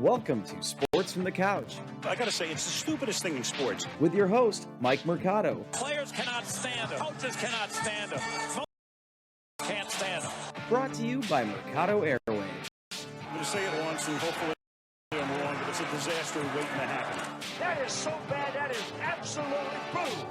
Welcome to Sports from the Couch. I gotta say, it's the stupidest thing in sports. With your host, Mike Mercado. Players cannot stand him. Coaches cannot stand him. Can't stand him. Brought to you by Mercado Airwaves. I'm gonna say it once and hopefully I'm wrong, but it's a disaster waiting to happen. That is so bad, that is absolutely brutal.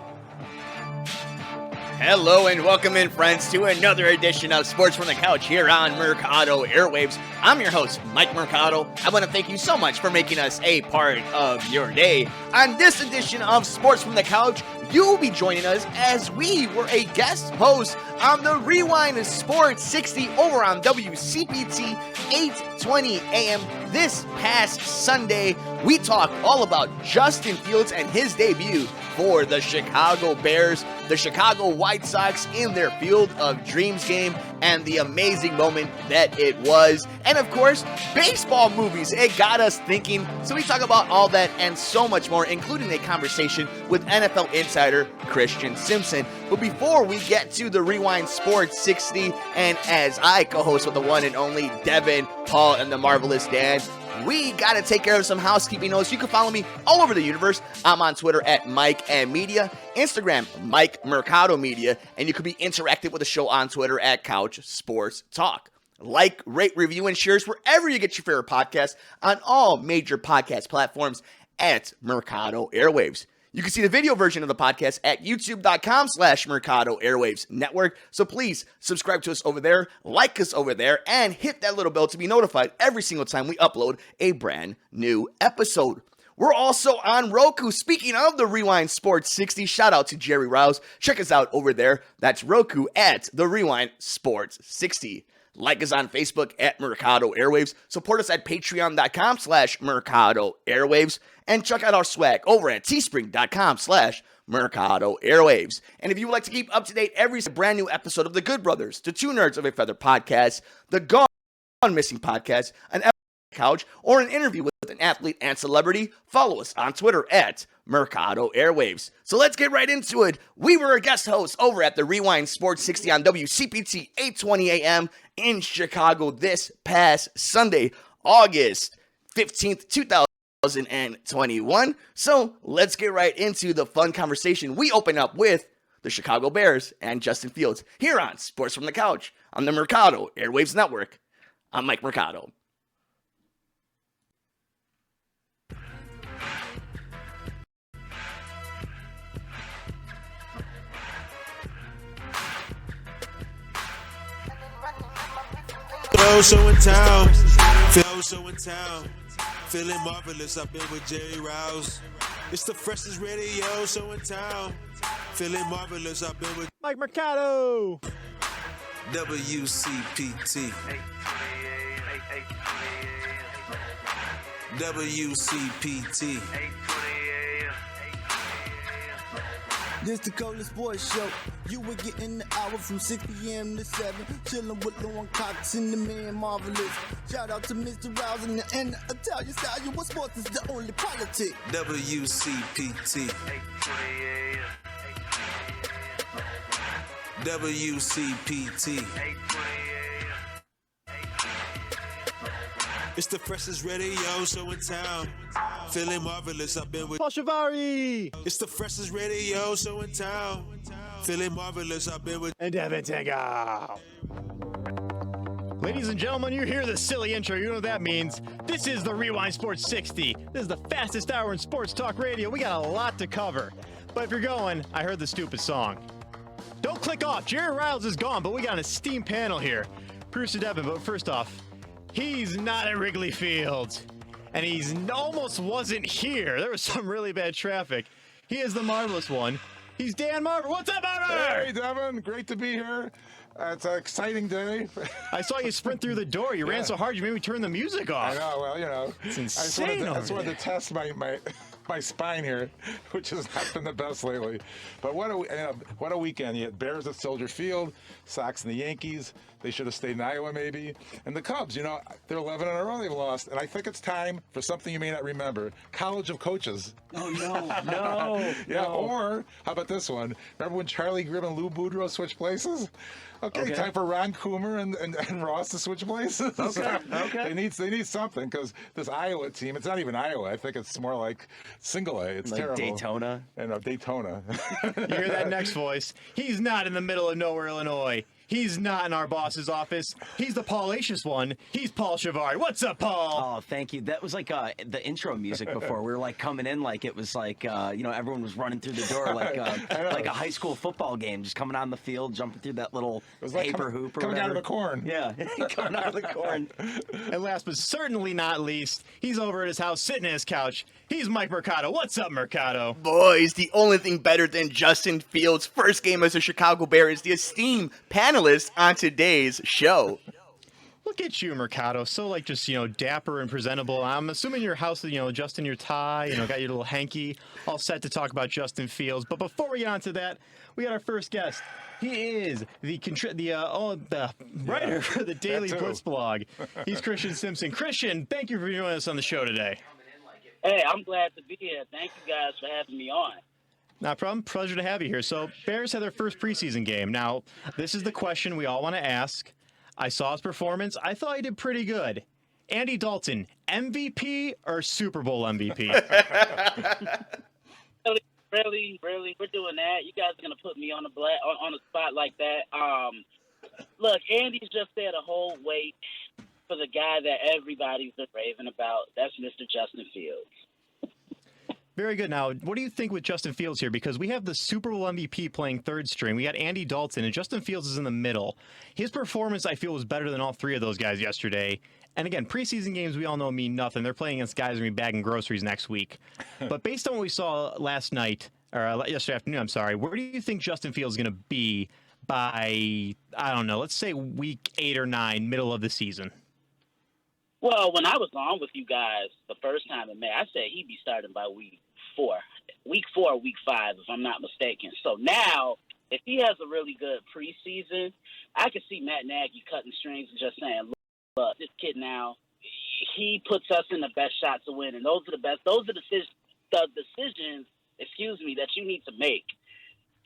Hello and welcome in, friends, to another edition of Sports from the Couch here on Mercado Airwaves. I'm your host, Mike Mercado. I want to thank you so much for making us a part of your day. On this edition of Sports from the Couch, you'll be joining us as we were a guest host on the Rewind Sports 60 over on WCPT 820 AM. This past Sunday, we talked all about Justin Fields and his debut for the Chicago Bears, the Chicago White Sox in their Field of Dreams game, and the amazing moment that it was. And of course, baseball movies, it got us thinking. So we talk about all that and so much more, including a conversation with NFL insider Chris Simpson. But before we get to the Rewind Sports 60, and as I co-host with the one and only Devin, Paul, and the marvelous Dan, we got to take care of some housekeeping notes. You can follow me all over the universe. I'm on Twitter at Mike and Media, Instagram, Mike Mercado Media, and you can be interactive with the show on Twitter at Couch Sports Talk. Like, rate, review, and shares wherever you get your favorite podcasts on all major podcast platforms at Mercado Airwaves. You can see the video version of the podcast at youtube.com/Mercado Airwaves Network. So please subscribe to us over there, like us over there, and hit that little bell to be notified every single time we upload a brand new episode. We're also on Roku. Speaking of the Rewind Sports 60, shout out to Jerry Rouse. Check us out over there. That's Roku at the Rewind Sports 60. Like us on Facebook at Mercado Airwaves. Support us at patreon.com/Mercado Airwaves. And check out our swag over at teespring.com/Mercado Airwaves. And if you would like to keep up to date every brand new episode of The Good Brothers, the Two Nerds of a Feather podcast, the Gone Missing podcast, an episode of the Couch, or an interview with an athlete and celebrity, follow us on Twitter at Mercado Airwaves. So let's get right into it. We were a guest host over at the Rewind Sports 60 on WCPT 820 AM in Chicago this past Sunday, August 15th, 2021. So let's get right into the fun conversation. We open up with the Chicago Bears and Justin Fields here on Sports from the Couch on the Mercado Airwaves Network. I'm Mike Mercado. So in town, feeling marvelous. I've been with Jerry Rouse. It's the freshest radio, so in town, feeling marvelous. I've been with Mike Mercado. WCPT. WCPT. This the coldest sports show. You were getting the hour from 6 p.m. to 7. Chilling with Lauren Cox and the man Marvelous. Shout out to Mr. Rouse and the Italian style. You what sports is the only politics. WCPT. WCPT. It's the freshest radio show in town. Feeling marvelous. I've been with Paul Shivari. It's the freshest radio show in town. Feeling marvelous. I've been with And Devin Tango. Ladies and gentlemen, you hear the silly intro. You know what that means. This is the Rewind Sports 60. This is the fastest hour in sports talk radio. We got a lot to cover. But if you're going, I heard the stupid song. Don't click off. Jerry Riles is gone, but we got a steam panel here. Producer Devin, but first off, he's not at Wrigley Field. And he's almost wasn't here. There was some really bad traffic. He is the marvelous one. He's Dan Marver. What's up, Marver? Hey, Devin. Great to be here. It's an exciting day. I saw you sprint through the door. You ran so hard, you made me turn the music off. I know. Well, you know. It's insane. I just wanted to test my my spine here, which has not been the best lately. But what a weekend! You had Bears at Soldier Field, Sox and the Yankees. They should have stayed in Iowa maybe. And the Cubs, they're 11 in a row they've lost. And I think it's time for something you may not remember: College of Coaches. Oh no. Yeah. No. Or how about this one? Remember when Charlie Grimm and Lou Boudreau switched places? Okay, time for Ron Coomer and Ross to switch places. Okay. They need something, because this Iowa team, it's not even Iowa. I think it's more like single A. It's like terrible. Daytona. And Daytona. You hear that next voice? He's not in the middle of nowhere, Illinois. He's not in our boss's office. He's the Paul-acious one. He's Paul Chevard. What's up, Paul? Oh, thank you. That was like the intro music before. We were like coming in like it was like, everyone was running through the door like a high school football game, just coming on the field, jumping through that little paper hoop or coming whatever. out of the corn. Yeah, coming out of the corn. And last but certainly not least, he's over at his house sitting in his couch. He's Mike Mercado. What's up, Mercado? Boys, the only thing better than Justin Fields' first game as a Chicago Bear is the esteemed panelist on today's show. Look at you, Mercado. So just dapper and presentable. I'm assuming your house, adjusting your tie, got your little hanky all set to talk about Justin Fields. But before we get on to that, we got our first guest. He is the writer for the Daily Blitz blog. He's Christian Simpson. Christian, thank you for joining us on the show today. Hey, I'm glad to be here. Thank you guys for having me on. Not a problem. Pleasure to have you here. So, Bears had their first preseason game. Now, this is the question we all want to ask. I saw his performance. I thought he did pretty good. Andy Dalton, MVP or Super Bowl MVP? Really, we're doing that. You guys are gonna put me on a spot like that. Look, Andy's just there to hold weight for the guy that everybody's been raving about. That's Mr. Justin Fields. Very good. Now, what do you think with Justin Fields here? Because we have the Super Bowl MVP playing third string. We got Andy Dalton, and Justin Fields is in the middle. His performance, I feel, was better than all three of those guys yesterday. And again, preseason games, we all know, mean nothing. They're playing against guys who are going to be bagging groceries next week. But based on what we saw yesterday afternoon, where do you think Justin Fields is going to be by, I don't know, let's say week 8 or 9, middle of the season? Well, when I was on with you guys the first time in May, I said he'd be starting by week 4 or week 5, if I'm not mistaken. So now, if he has a really good preseason, I could see Matt Nagy cutting strings and just saying, look, this kid now, he puts us in the best shot to win. And those are the decisions, that you need to make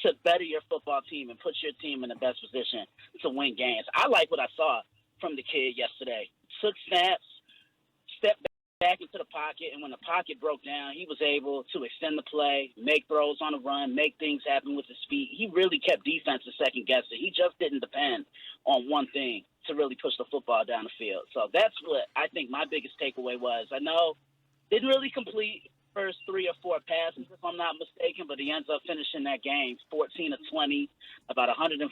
to better your football team and put your team in the best position to win games. I like what I saw from the kid yesterday. Took snaps, stepped back into the pocket, and when the pocket broke down, he was able to extend the play, make throws on the run, make things happen with his feet. He really kept defenses second-guessing. He just didn't depend on one thing to really push the football down the field. So that's what I think my biggest takeaway was. I know didn't really complete first 3 or 4 passes, if I'm not mistaken, but he ends up finishing that game 14 of 20, about 147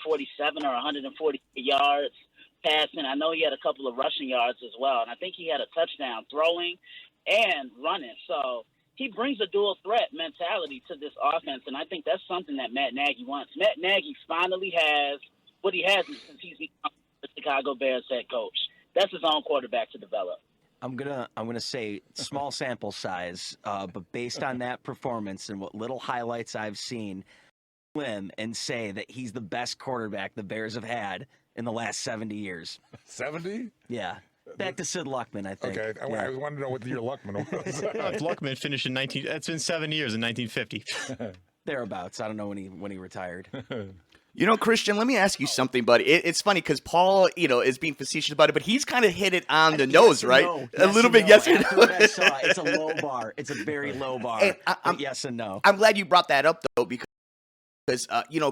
or 140 yards. Passing. I know he had a couple of rushing yards as well, and I think he had a touchdown throwing and running. So he brings a dual threat mentality to this offense, and I think that's something that Matt Nagy wants. Matt Nagy finally has what he has since he's become the Chicago Bears head coach. That's his own quarterback to develop. I'm gonna say small sample size, but based on that performance and what little highlights I've seen, and say that he's the best quarterback the Bears have had in the last 70 years. 70? Yeah. Back to Sid Luckman, I think. Okay. I wanted to know what year Luckman was. Luckman finished in it's been 7 years in 1950. Thereabouts. I don't know when he retired. Christian, let me ask you something, buddy. It's funny because Paul, is being facetious about it, but he's kind of hit it on the nose, right? No. A little bit, yes or no. After what I saw, it's a low bar. It's a very low bar. Yes and no. I'm glad you brought that up, though, because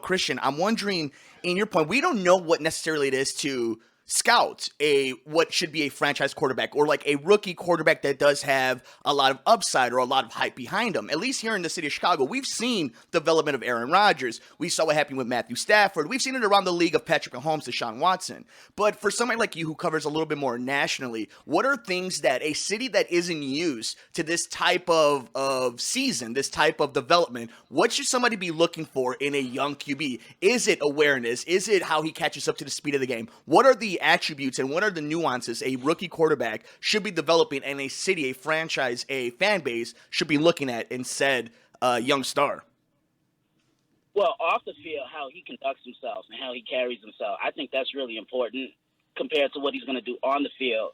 Christian, I'm wondering, in your point, we don't know what necessarily it is to scout what should be a franchise quarterback or like a rookie quarterback that does have a lot of upside or a lot of hype behind him. At least here in the city of Chicago, we've seen development of Aaron Rodgers. We saw what happened with Matthew Stafford. We've seen it around the league of Patrick Mahomes to Deshaun Watson. But for somebody like you who covers a little bit more nationally, what are things that a city that isn't used to this type of season, this type of development, what should somebody be looking for in a young QB? Is it awareness? Is it how he catches up to the speed of the game? What are the the attributes and what are the nuances a rookie quarterback should be developing and a city, a franchise, a fan base should be looking at in said young star? Well, off the field, how he conducts himself and how he carries himself, I think that's really important compared to what he's going to do on the field.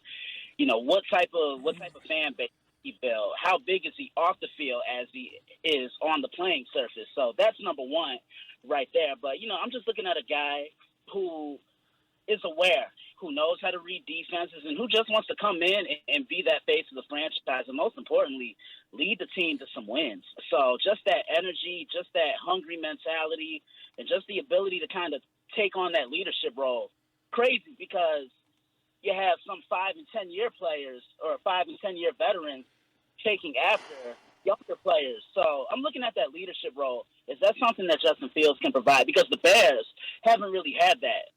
You know, what type of fan base he build? How big is he off the field as he is on the playing surface? So that's number one right there. But, you know, I'm just looking at a guy who is aware, who knows how to read defenses, and who just wants to come in and be that face of the franchise, and most importantly, lead the team to some wins. So just that energy, just that hungry mentality, and just the ability to kind of take on that leadership role. Crazy, because you have some 5 and 10 year players or 5 and 10 year veterans taking after younger players. So I'm looking at that leadership role. Is that something that Justin Fields can provide? Because the Bears haven't really had that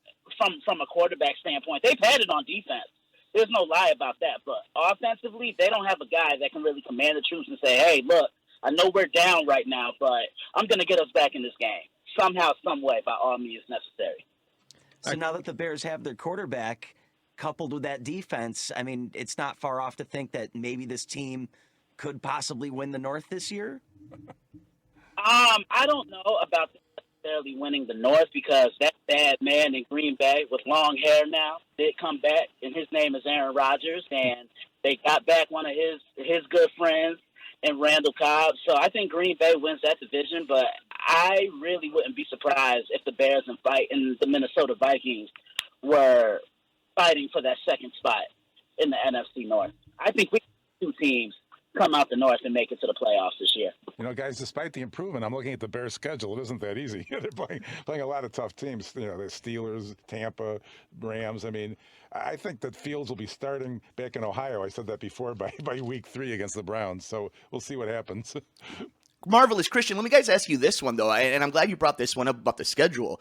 from a quarterback standpoint. They've had it on defense. There's no lie about that. But offensively, they don't have a guy that can really command the troops and say, hey, look, I know we're down right now, but I'm going to get us back in this game somehow, some way, by all means necessary. So now that the Bears have their quarterback, coupled with that defense, I mean, it's not far off to think that maybe this team could possibly win the North this year? I don't know about necessarily winning the North, because that bad man in Green Bay with long hair now did come back, and his name is Aaron Rodgers, and they got back one of his good friends in Randall Cobb. So I think Green Bay wins that division, but I really wouldn't be surprised if the Bears and the Minnesota Vikings were fighting for that second spot in the NFC North. I think we two teams come out the North and make it to the playoffs this year. You know, guys, despite the improvement, I'm looking at the Bears' schedule. It isn't that easy. They're playing a lot of tough teams. You know, the Steelers, Tampa, Rams. I mean, I think that Fields will be starting back in Ohio. I said that before by week 3 against the Browns. So we'll see what happens. Marvelous. Christian, let me guys ask you this one, though, and I'm glad you brought this one up about the schedule.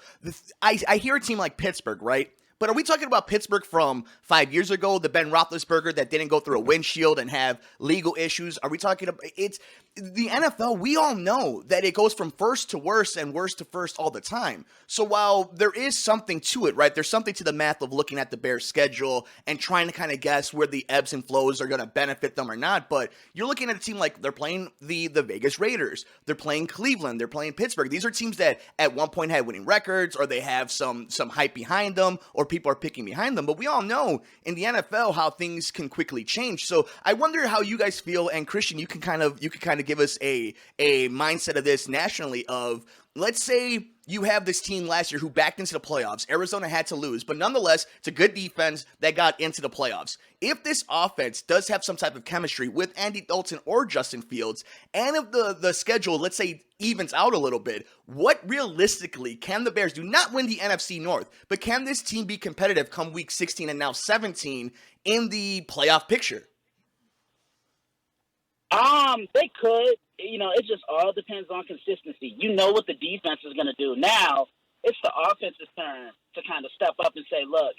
I hear a team like Pittsburgh, right? But are we talking about Pittsburgh from 5 years ago, the Ben Roethlisberger that didn't go through a windshield and have legal issues? Are we talking about it's the NFL? We all know that it goes from first to worst and worst to first all the time. So while there is something to it, right? There's something to the math of looking at the Bears' schedule and trying to kind of guess where the ebbs and flows are going to benefit them or not. But you're looking at a team like they're playing the Vegas Raiders. They're playing Cleveland. They're playing Pittsburgh. These are teams that at one point had winning records, or they have some hype behind them, or people are picking behind them. But we all know in the NFL how things can quickly change. So I wonder how you guys feel, and Christian, you can kind of give us a mindset of this nationally of, let's say you have this team last year who backed into the playoffs. Arizona had to lose, but nonetheless, it's a good defense that got into the playoffs. If this offense does have some type of chemistry with Andy Dalton or Justin Fields, and if the schedule, let's say, evens out a little bit, what realistically can the Bears do? Not win the NFC North, but can this team be competitive come week 16 and now 17 in the playoff picture? They could. You know, it just all depends on consistency. You know what the defense is going to do. Now, it's the offense's turn to kind of step up and say, look,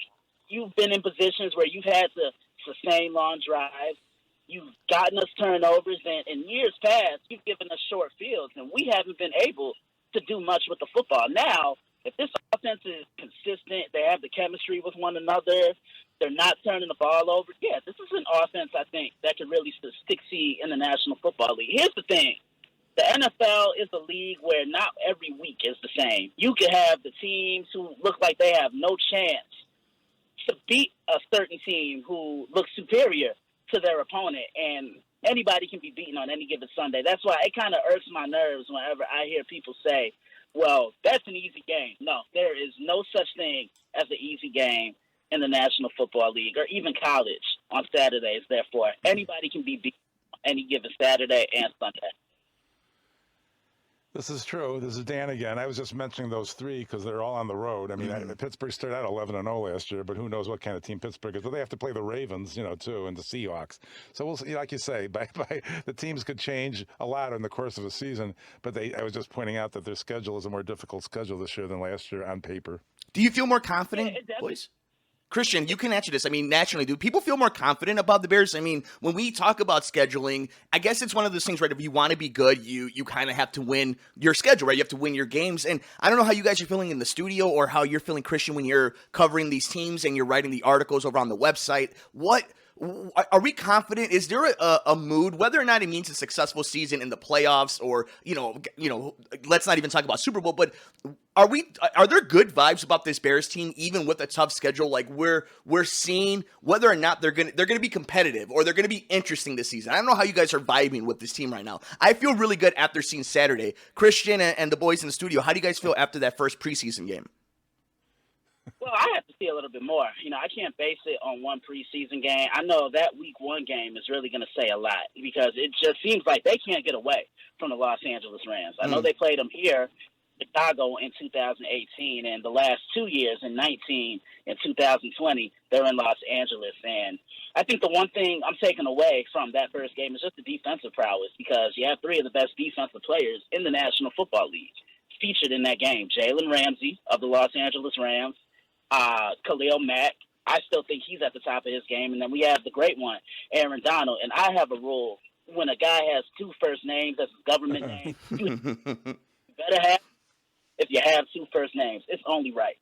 you've been in positions where you've had to sustain long drives. You've gotten us turnovers, and in years past, you've given us short fields, and we haven't been able to do much with the football. Now, if this offense is consistent, they have the chemistry with one another, they're not turning the ball over, yeah, this is an offense, I think, that could really succeed in the National Football League. Here's the thing. The NFL is a league where not every week is the same. You could have the teams who look like they have no chance to beat a certain team who looks superior to their opponent, and anybody can be beaten on any given Sunday. That's why it kind of irks my nerves whenever I hear people say, well, that's an easy game. No, there is no such thing as an easy game in the National Football League, or even college on Saturdays. Therefore, anybody can be beaten on any given Saturday and Sunday. This is true. This is Dan again. I was just mentioning those 3 because they're all on the road. I mean, Pittsburgh started out 11-0 last year, but who knows what kind of team Pittsburgh is. But they have to play the Ravens, too, and the Seahawks. So we'll see. Like you say, by the teams could change a lot in the course of a season. But I was just pointing out that their schedule is a more difficult schedule this year than last year on paper. Do you feel more confident, boys? Christian, you can answer this. I mean, naturally, do people feel more confident about the Bears? I mean, when we talk about scheduling, I guess it's one of those things, right? If you want to be good, you kind of have to win your schedule, right? You have to win your games. And I don't know how you guys are feeling in the studio or how you're feeling, Christian, when you're covering these teams and you're writing the articles over on the website. What are we confident? Is there a mood, whether or not it means a successful season in the playoffs or, let's not even talk about Super Bowl, but are there good vibes about this Bears team, even with a tough schedule? Like we're seeing whether or not they're gonna be competitive or they're gonna be interesting this season. I don't know how you guys are vibing with this team right now. I feel really good after seeing Saturday. Christian and the boys in the studio, how do you guys feel after that first preseason game? Well, I have to see a little bit more. I can't base it on one preseason game. I know that week one game is really going to say a lot because it just seems like they can't get away from the Los Angeles Rams. I know they played them here in Chicago in 2018, and the last 2 years, in 19 and 2020, they're in Los Angeles. And I think the one thing I'm taking away from that first game is just the defensive prowess because you have three of the best defensive players in the National Football League featured in that game. Jalen Ramsey of the Los Angeles Rams, Khalil Mack. I still think he's at the top of his game. And then we have the great one, Aaron Donald. And I have a rule. When a guy has two first names, that's his government name, you better have, if you have two first names. It's only right.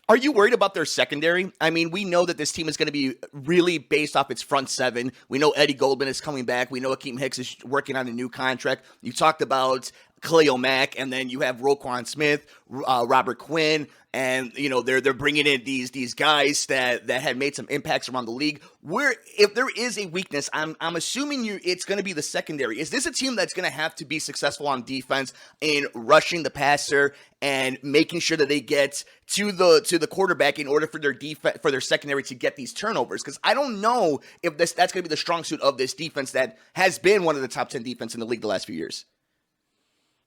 Are you worried about their secondary? I mean, we know that this team is going to be really based off its front seven. We know Eddie Goldman is coming back. We know Akeem Hicks is working on a new contract. You talked about Khalil Mack, and then you have Roquan Smith, Robert Quinn, and they're bringing in these guys that had made some impacts around the league. If there is a weakness, I'm assuming it's going to be the secondary. Is this a team that's going to have to be successful on defense in rushing the passer and making sure that they get to the quarterback in order for their secondary to get these turnovers? Because I don't know if that's going to be the strong suit of this defense that has been one of the top 10 defense in the league the last few years.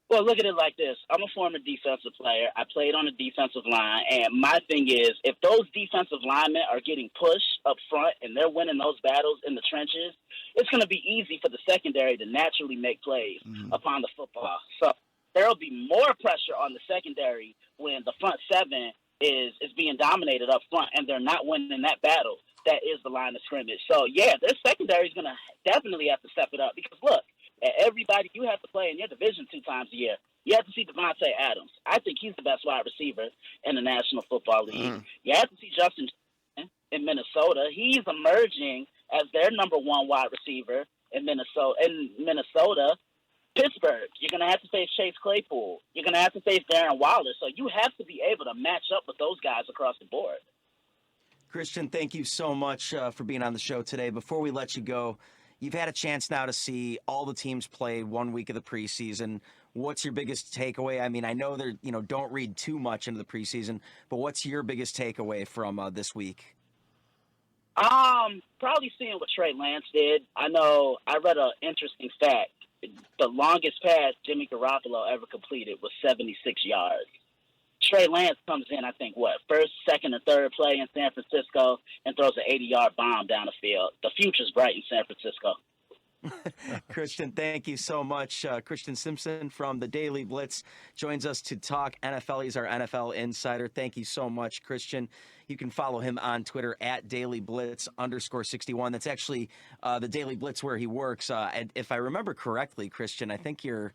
Well, look at it like this. I'm a former defensive player. I played on the defensive line, and my thing is, if those defensive linemen are getting pushed up front and they're winning those battles in the trenches, it's going to be easy for the secondary to naturally make plays upon the football. So there will be more pressure on the secondary when the front seven is being dominated up front and they're not winning that battle. That is the line of scrimmage. So, yeah, their secondary is going to definitely have to step it up because, look, everybody you have to play in your division 2 times a year. You have to see Devontae Adams. I think he's the best wide receiver in the National Football League. You have to see Justin in Minnesota. He's emerging as their number one wide receiver in Minnesota. Pittsburgh, you're going to have to face Chase Claypool. You're going to have to face Darren Waller. So you have to be able to match up with those guys across the board. Christian, thank you so much for being on the show today. Before we let you go, you've had a chance now to see all the teams play 1 week of the preseason. What's your biggest takeaway? I mean, I know don't read too much into the preseason, but what's your biggest takeaway from this week? Probably seeing what Trey Lance did. I know I read an interesting fact. The longest pass Jimmy Garoppolo ever completed was 76 yards. Trey Lance comes in, I think, first, second, and third play in San Francisco and throws an 80-yard bomb down the field. The future's bright in San Francisco. Christian, thank you so much. Christian Simpson from the Daily Blitz joins us to talk NFL. He's our NFL insider. Thank you so much, Christian. You can follow him on Twitter at DailyBlitz_61. That's actually the Daily Blitz where he works. And if I remember correctly, Christian, I think your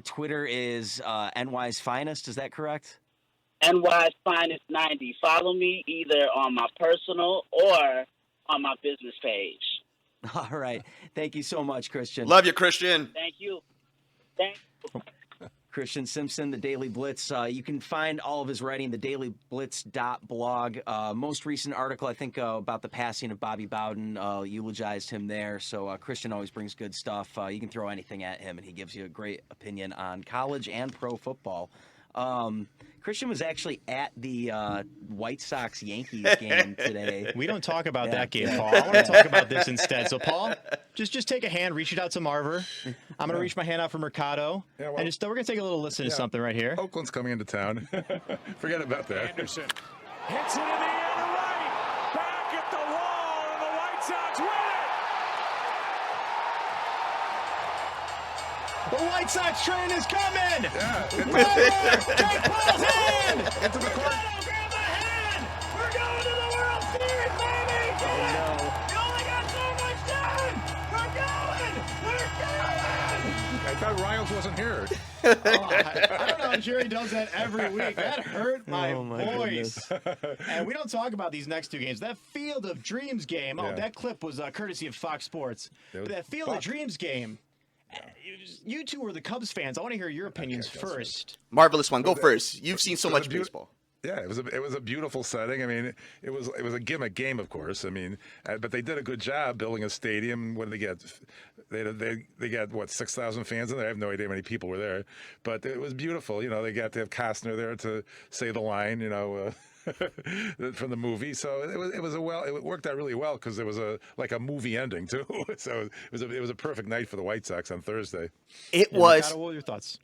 Twitter is NY's Finest. Is that correct? NY's Finest 90. Follow me either on my personal or on my business page. All right. Thank you so much, Christian. Love you, Christian. Thank you. Christian Simpson, the Daily Blitz. You can find all of his writing, thedailyblitz.blog. Most recent article, I think, about the passing of Bobby Bowden, eulogized him there. So Christian always brings good stuff. You can throw anything at him, and he gives you a great opinion on college and pro football. Christian was actually at the White Sox Yankees game today. We don't talk about that game, Paul. I want to talk about this instead. So, Paul, just take a hand, reach it out to Marver. I'm going to reach my hand out for Mercado. And we're going to take a little listen to something right here. Oakland's coming into town. Forget about that. Anderson hits it in the air to right. Back at the wall, and the White Sox win it. The White Sox train is coming! Yeah. Take Paul's hand! Into the court. Grab the hand. We're going to Steven, baby! Come on! You only got so much time! We're going! We're going! I thought Riles wasn't here. I don't know how Jerry does that every week. That hurt my my voice. And we don't talk about these next two games. That Field of Dreams game. Oh, Yeah. that clip was courtesy of Fox Sports. But that Field of Dreams game. You two are the Cubs fans. I want to hear your opinions first. Marvelous one. Go first. You've seen so much baseball. Yeah, it was a beautiful setting. I mean, it was a gimmick game, of course. I mean, but they did a good job building a stadium. What did they get? They got what 6,000 fans in there. I have no idea how many people were there, but it was beautiful. You know, they got to have Costner there to say the line. You know. From the movie, so it worked out really well because it was like a movie ending too. So it was a perfect night for the White Sox on Thursday. It was. Mercado, what were your thoughts?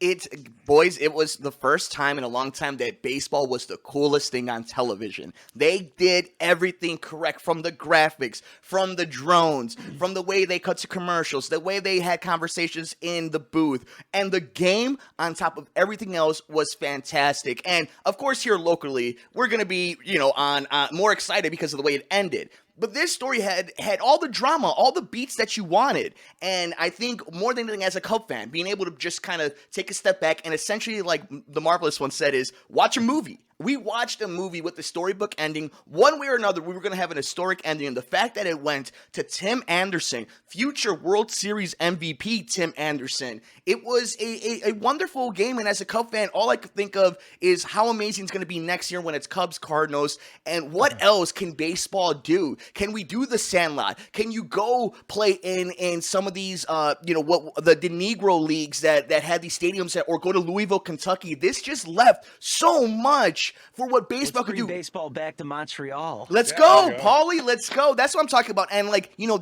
Boys, it was the first time in a long time that baseball was the coolest thing on television. They did everything correct, from the graphics, from the drones, from the way they cut to commercials, the way they had conversations in the booth, and the game on top of everything else was fantastic. And of course, here locally, we're gonna be, on more excited because of the way it ended. But this story had all the drama, all the beats that you wanted. And I think more than anything, as a Cub fan, being able to just kind of take a step back and essentially, like the Marvelous one said, is watch a movie. We watched a movie with the storybook ending. One way or another, we were going to have an historic ending. And the fact that it went to Tim Anderson, future World Series MVP Tim Anderson, it was a wonderful game. And as a Cub fan, all I could think of is how amazing it's going to be next year when it's Cubs Cardinals. And what else can baseball do? Can we do the Sandlot? Can you go play in some of these, the Negro leagues that had these stadiums or go to Louisville, Kentucky? This just left so much for what baseball could do. Baseball back to Montreal. Let's go, Paulie. Let's go. That's what I'm talking about. And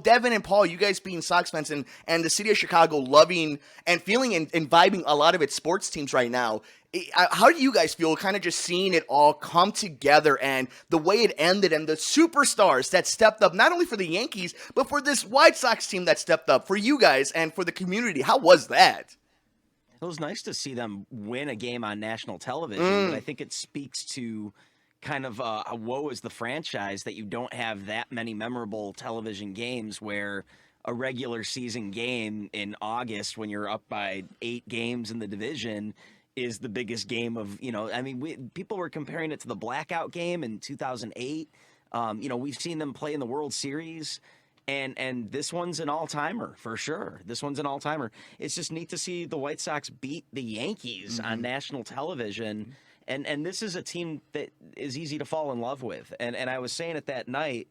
Devin and Paul, you guys being Sox fans and the city of Chicago loving and feeling and vibing a lot of its sports teams right now. How do you guys feel kind of just seeing it all come together and the way it ended and the superstars that stepped up, not only for the Yankees, but for this White Sox team that stepped up for you guys and for the community? How was that? It was nice to see them win a game on national television, but I think it speaks to kind of a woe is the franchise that you don't have that many memorable television games where a regular season game in August when you're up by 8 games in the division is the biggest game of, people were comparing it to the blackout game in 2008. We've seen them play in the World Series. And this one's an all-timer, for sure. This one's an all-timer. It's just neat to see the White Sox beat the Yankees on national television. And this is a team that is easy to fall in love with. And I was saying it that night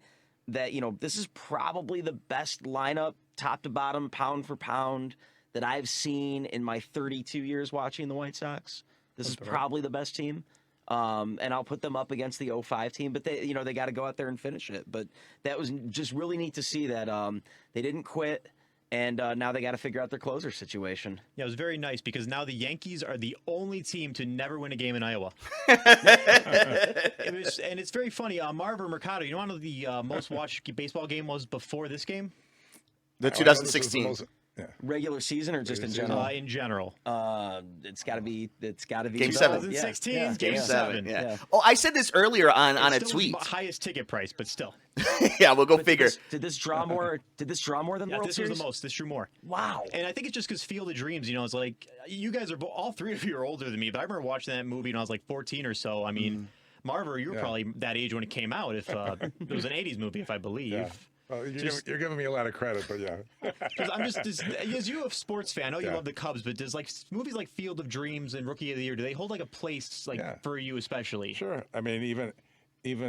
that, this is probably the best lineup, top to bottom, pound for pound, that I've seen in my 32 years watching the White Sox. This is probably the best team. And I'll put them up against the 05 team, but they got to go out there and finish it. But that was just really neat to see that they didn't quit, and now they got to figure out their closer situation. Yeah, it was very nice because now the Yankees are the only team to never win a game in Iowa. And it's very funny. Marv or Mercado, you know what the most watched baseball game was before this game? The 2016. Regular season or just in general? In general. It's got to be Game 7. 2016, Yeah. Game 7. Yeah. Oh, I said this earlier on a tweet. Highest ticket price, but still. Yeah, we'll go figure. Did this draw more? Did this draw more than the World this Series? was the most. This drew more. Wow. And I think it's just because Field of Dreams, it's like you guys are all three of you are older than me, but I remember watching that movie when I was like 14 or so. I mean, Marver, you were probably that age when it came out. If it was an 80s movie, if I believe. Yeah. Well, you're giving me a lot of credit, but yeah. Because I'm just as you a sports fan, I know you love the Cubs, but does movies like Field of Dreams and Rookie of the Year, do they hold a place for you especially? Sure. I mean, even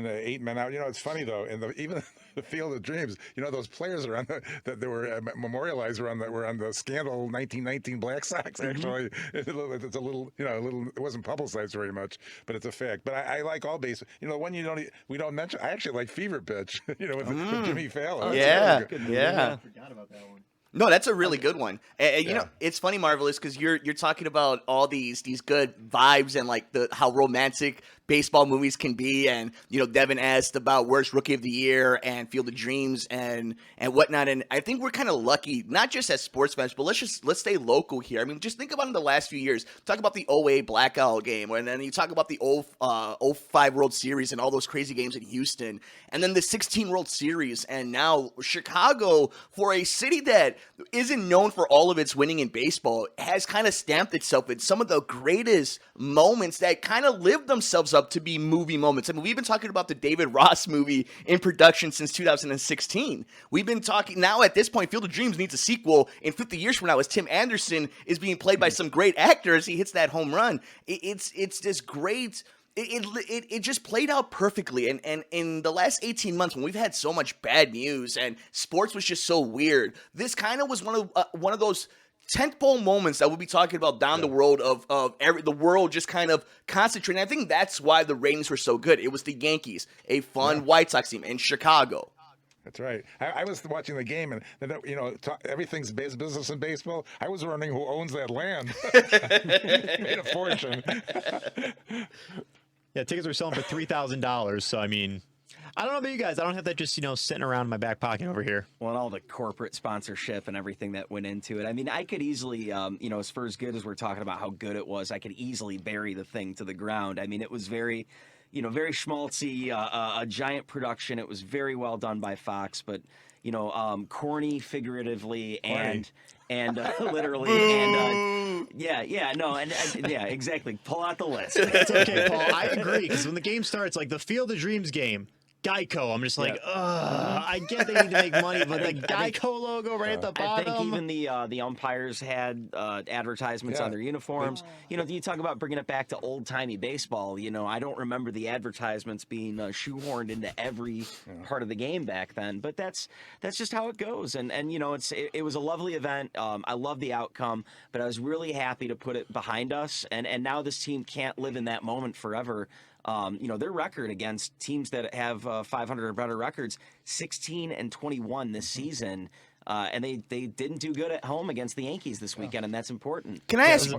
8 Men Out. It's funny though. Even the Field of Dreams. Those players are on that were memorialized were on the scandal 1919 Black Sox. Actually, it's a little. It wasn't publicized very much, but it's a fact. But I like all base. One we don't mention. I actually like Fever Pitch. With Jimmy Fallon. Yeah. I forgot about that one. No, that's a really good one. It's funny, Marvelous, because you're talking about all these good vibes and how romantic baseball movies can be. And, Devin asked about worst rookie of the year and Field of Dreams and whatnot. And I think we're kind of lucky, not just as sports fans, but let's stay local here. I mean, just think about in the last few years. Talk about the 08 blackout game, and then you talk about the 05 World Series and all those crazy games in Houston, and then the 16 World Series, and now Chicago, for a city that isn't known for all of its winning in baseball, has kind of stamped itself in some of the greatest moments that kind of lived themselves up to be movie moments. I mean, we've been talking about the David Ross movie in production since 2016. We've been talking now at this point, Field of Dreams needs a sequel in 50 years from now as Tim Anderson is being played by some great actors. He hits that home run. It's this great. It just played out perfectly. And in the last 18 months, when we've had so much bad news and sports was just so weird, this kind of was one of those tentpole moments that we'll be talking about down the road of the world just kind of concentrating. I think that's why the ratings were so good. It was the Yankees, a fun White Sox team in Chicago. That's right. I was watching the game, and everything's business in baseball. I was wondering who owns that land. Made a fortune. Yeah, tickets were selling for $3,000. So I mean, I don't know about you guys. I don't have that just sitting around in my back pocket over here. Well, and all the corporate sponsorship and everything that went into it. I mean, I could easily, as far as good as we're talking about how good it was, I could easily bury the thing to the ground. I mean, it was very. Very schmaltzy, a giant production. It was very well done by Fox, but corny figuratively and literally, and yeah, exactly. Pull out the list. It's okay, Paul. I agree, because when the game starts, like the Field of Dreams game, Geico, I'm just like, I get they need to make money, but the Geico logo right at the bottom. I think even the umpires had advertisements on their uniforms. You talk about bringing it back to old-timey baseball. I don't remember the advertisements being shoehorned into every part of the game back then, but that's just how it goes. And it was a lovely event. I love the outcome, but I was really happy to put it behind us. And now this team can't live in that moment forever. Their record against teams that have 500 or better records, 16-21 this season, and they didn't do good at home against the Yankees this weekend, and that's important. Can I ask?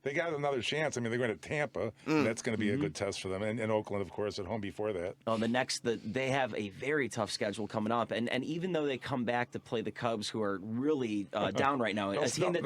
They got another chance. I mean, they're going to Tampa. And that's going to be a good test for them. And Oakland, of course, at home before that. Oh, they have a very tough schedule coming up. And even though they come back to play the Cubs, who are really down right now, a team that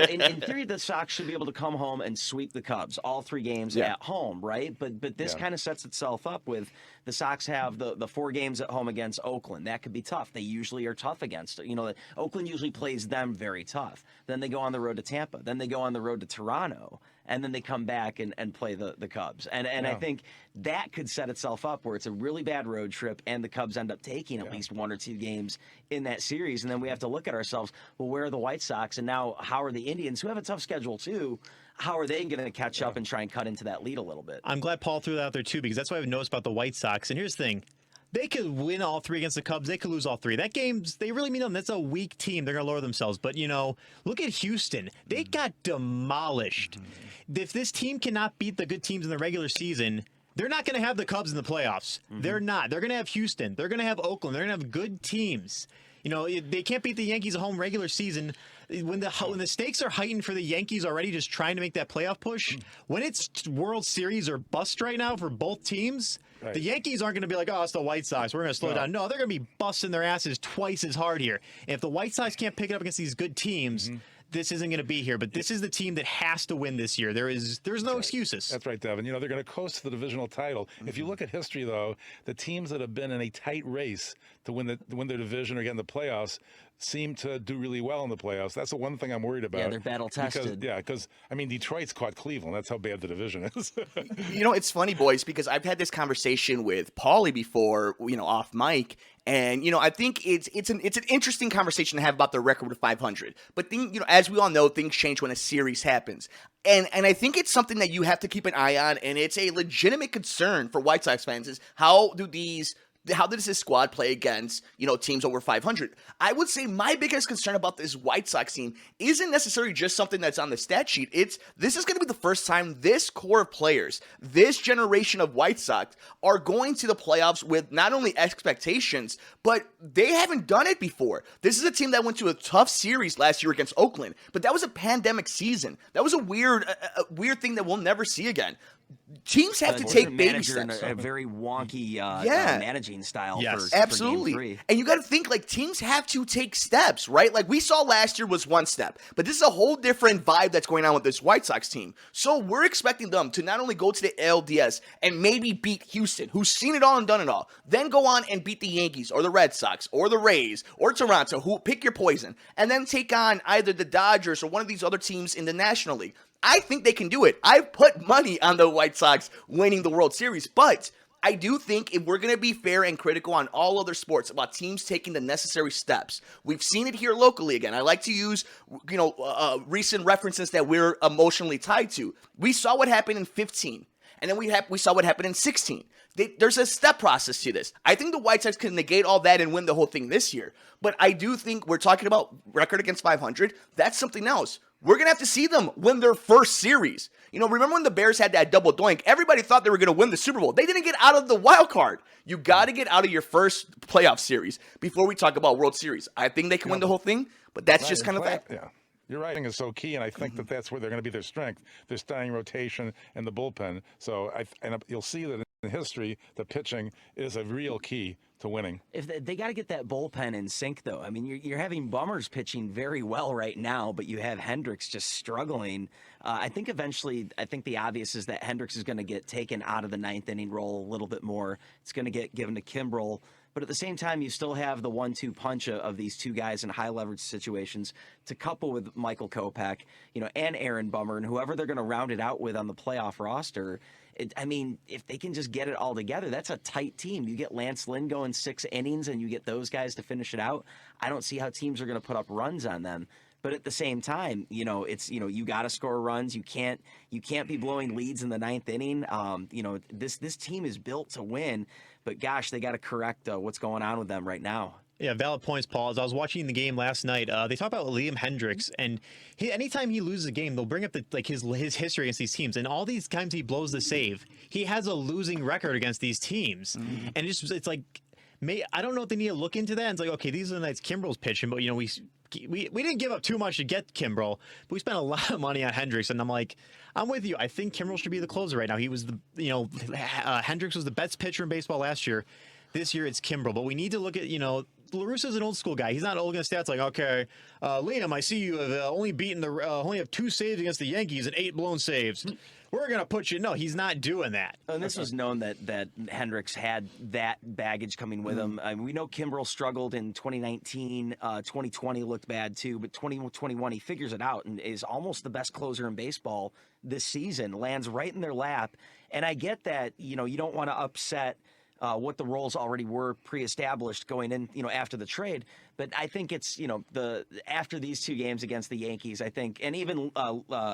in theory, the Sox should be able to come home and sweep the Cubs all 3 games at home, right? But this kind of sets itself up with the Sox have the 4 games at home against Oakland. That could be tough. They usually are tough against it. Oakland usually plays them very tough. Then they go on the road to Tampa. Then they go on the road to Toronto, and then they come back and play the Cubs. And I think that could set itself up where it's a really bad road trip, and the Cubs end up taking at least 1 or 2 games in that series. And then we have to look at ourselves, well, where are the White Sox? And now how are the Indians, who have a tough schedule too, how are they going to catch up and try and cut into that lead a little bit? I'm glad Paul threw that out there too, because that's what I've noticed about the White Sox. And here's the thing. They could win all 3 against the Cubs. They could lose all 3. That game's, they really mean them. That's a weak team. They're going to lower themselves. But, look at Houston. They got demolished. If this team cannot beat the good teams in the regular season, they're not going to have the Cubs in the playoffs. They're not. They're going to have Houston. They're going to have Oakland. They're going to have good teams. They can't beat the Yankees at home regular season. When the stakes are heightened for the Yankees already just trying to make that playoff push, when it's World Series or bust right now for both teams, the Yankees aren't going to be like, oh, it's the White Sox, we're going to slow down. No, they're going to be busting their asses twice as hard here. And if the White Sox can't pick it up against these good teams, this isn't going to be here. But this is the team that has to win this year. There's no excuses. That's right, Devin. They're going to coast to the divisional title. If you look at history, though, the teams that have been in a tight race to win their division or get in the playoffs seem to do really well in the playoffs. That's the one thing I'm worried about. Yeah, they're battle tested. Because Detroit's caught Cleveland. That's how bad the division is. It's funny, boys, because I've had this conversation with Paulie before, off mic, and I think it's an interesting conversation to have about the record with 500. But as we all know, things change when a series happens, and I think it's something that you have to keep an eye on, and it's a legitimate concern for White Sox fans. Is how do these how does this squad play against, teams over 500? I would say my biggest concern about this White Sox team isn't necessarily just something that's on the stat sheet. This is going to be the first time this core of players, this generation of White Sox, are going to the playoffs with not only expectations, but they haven't done it before. This is a team that went to a tough series last year against Oakland, but that was a pandemic season. That was a weird thing that we'll never see again. Teams have to take baby steps. A very wonky managing style. Yes, for absolutely. Game 3. And you got to think, like, teams have to take steps, right? Like we saw last year was one step, but this is a whole different vibe that's going on with this White Sox team. So we're expecting them to not only go to the ALDS and maybe beat Houston, who's seen it all and done it all, then go on and beat the Yankees or the Red Sox or the Rays or Toronto, who pick your poison, and then take on either the Dodgers or one of these other teams in the National League. I think they can do it. I've put money on the White Sox winning the World Series, but I do think if we're going to be fair and critical on all other sports about teams taking the necessary steps, we've seen it here locally again. I like to use, recent references that we're emotionally tied to. We saw what happened in 15, and then we saw what happened in 16. There's a step process to this. I think the White Sox can negate all that and win the whole thing this year, but I do think we're talking about record against 500. That's something else. We're going to have to see them win their first series. Remember when the Bears had that double doink? Everybody thought they were going to win the Super Bowl. They didn't get out of the wild card. You got to get out of your first playoff series before we talk about World Series. I think they can win the whole thing, but that's just kind of that. Yeah. Your writing is so key, and I think that's where they're going to be their strength. Their starting rotation and the bullpen. So you'll see that in history, the pitching is a real key to winning. If they got to get that bullpen in sync, though. I mean, you're having Bummers pitching very well right now, but you have Hendricks just struggling. I think eventually, the obvious is that Hendricks is going to get taken out of the ninth inning role a little bit more. It's going to get given to Kimbrel. But at the same time, you still have the 1-2 punch of these two guys in high leverage situations to couple with Michael Kopech, and Aaron Bummer, and whoever they're going to round it out with on the playoff roster. If they can just get it all together, that's a tight team. You get Lance Lynn going 6 innings and you get those guys to finish it out. I don't see how teams are going to put up runs on them. But at the same time, it's you got to score runs. You can't be blowing leads in the ninth inning. This team is built to win. But gosh, they got to correct what's going on with them right now. Yeah, valid points, Paul. As I was watching the game last night, they talk about Liam Hendricks, and anytime he loses a game, they'll bring up his history against these teams. And all these times he blows the save, he has a losing record against these teams. Mm-hmm. And it's like, I don't know if they need to look into that. And it's like, okay, these are the nights Kimbrel's pitching, but we didn't give up too much to get Kimbrel, but we spent a lot of money on Hendricks, and I'm like, I'm with you. I think Kimbrel should be the closer right now. He was Hendricks was the best pitcher in baseball last year. This year it's Kimbrel, but we need to look at, La Russa's an old school guy. He's not looking at stats like, okay, Liam, I see you have only have 2 saves against the Yankees and 8 blown saves. We're going to put you. No, he's not doing that. And this was known that Hendricks had that baggage coming with him. We know Kimbrel struggled in 2019. 2020 looked bad too, but 2021 he figures it out and is almost the best closer in baseball this season. Lands right in their lap. And I get that, you don't want to upset what the roles already were pre-established going in, after the trade. But I think it's, after these 2 games against the Yankees, I think, and even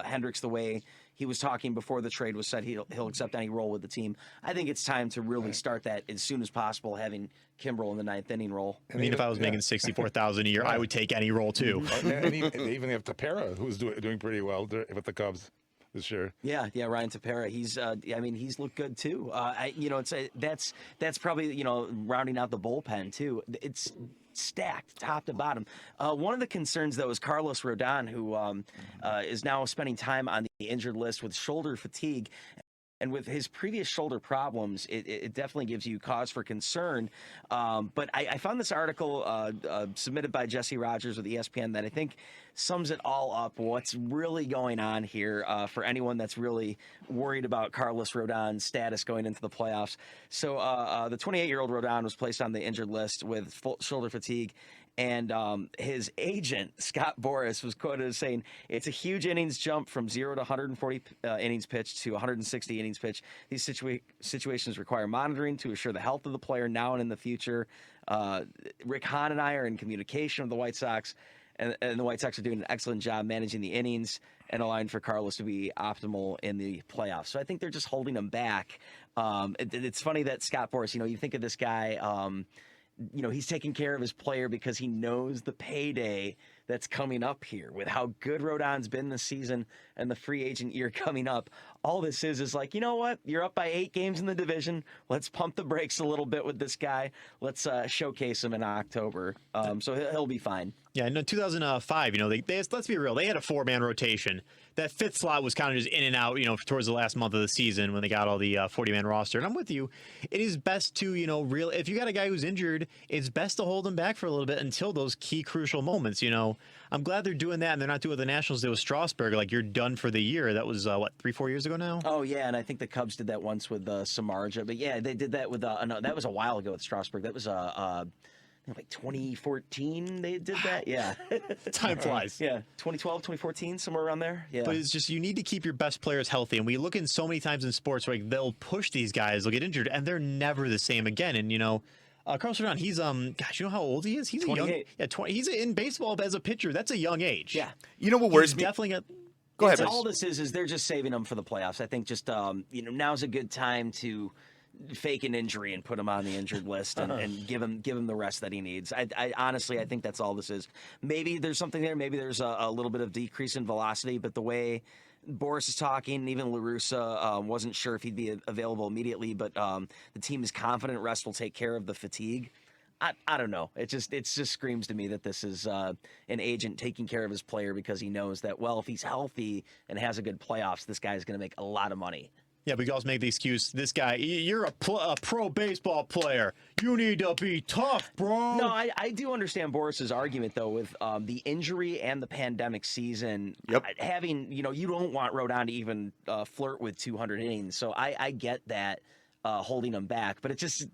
Hendricks, the way he was talking before the trade was said he'll accept any role with the team. I think it's time to really start that as soon as possible, having Kimbrel in the ninth inning role. If I was making $64,000 a year, I would take any role too. And even have Tepera, who's doing pretty well with the Cubs this year. Yeah, Ryan Tepera. He's he's looked good too. That's probably rounding out the bullpen too. It's stacked top to bottom. One of the concerns though is Carlos Rodon, who is now spending time on the injured list with shoulder fatigue. And with his previous shoulder problems, it definitely gives you cause for concern. But I found this article submitted by Jesse Rogers with ESPN that I think sums it all up, what's really going on here for anyone that's really worried about Carlos Rodon's status going into the playoffs. So the 28-year-old Rodon was placed on the injured list with shoulder fatigue. And his agent, Scott Boras, was quoted as saying, it's a huge innings jump from 0 to 140 innings pitched to 160 innings pitched. These situations require monitoring to assure the health of the player now and in the future. Rick Hahn and I are in communication with the White Sox, and the White Sox are doing an excellent job managing the innings and allowing for Carlos to be optimal in the playoffs. So I think they're just holding him back. It's funny that Scott Boras, you think of this guy, he's taking care of his player because he knows the payday that's coming up here with how good Rodon's been this season and the free agent year coming up. All this is like, you know what? You're up by 8 games in the division. Let's pump the brakes a little bit with this guy. Let's showcase him in October. So he'll be fine. Yeah, in 2005, let's be real. They had a 4-man rotation. That 5th slot was kind of just in and out, towards the last month of the season when they got all the 40-man roster. And I'm with you. It is best to, if you got a guy who's injured, it's best to hold him back for a little bit until those key crucial moments. I'm glad they're doing that, and they're not doing what the Nationals did with Strasburg. Like, you're done for the year. That was, 3-4 years ago now? Oh, yeah, and I think the Cubs did that once with Samardzija. But, yeah, they did that with, no, that was a while ago with Strasburg. That was like 2014 they did that. Yeah. Time flies. Yeah. 2012, 2014, somewhere around there. Yeah. But it's just, you need to keep your best players healthy. And we look in so many times in sports where they'll push these guys, they'll get injured, and they're never the same again. And, Carlos Rodon, he's, you know how old he is? He's 28. a young, yeah, 20. He's in baseball as a pitcher. That's a young age. Yeah. You know what worries me? Definitely got. Go ahead. All this is they're just saving him for the playoffs. I think just, now's a good time to fake an injury and put him on the injured list and give him the rest that he needs. I honestly, I think that's all this is. Maybe there's something there. Maybe there's a little bit of decrease in velocity, but the way Boras is talking, even La Russa wasn't sure if he'd be available immediately, but the team is confident rest will take care of the fatigue. I don't know. It just screams to me that this is an agent taking care of his player because he knows that, well, if he's healthy and has a good playoffs, this guy's going to make a lot of money. Yeah, we can also make the excuse, this guy, you're a pro baseball player. You need to be tough, bro. No, I do understand Boris's argument, though, with the injury and the pandemic season. Yep. Having, you don't want Rodon to even flirt with 200 innings. So I get that holding him back. But it just,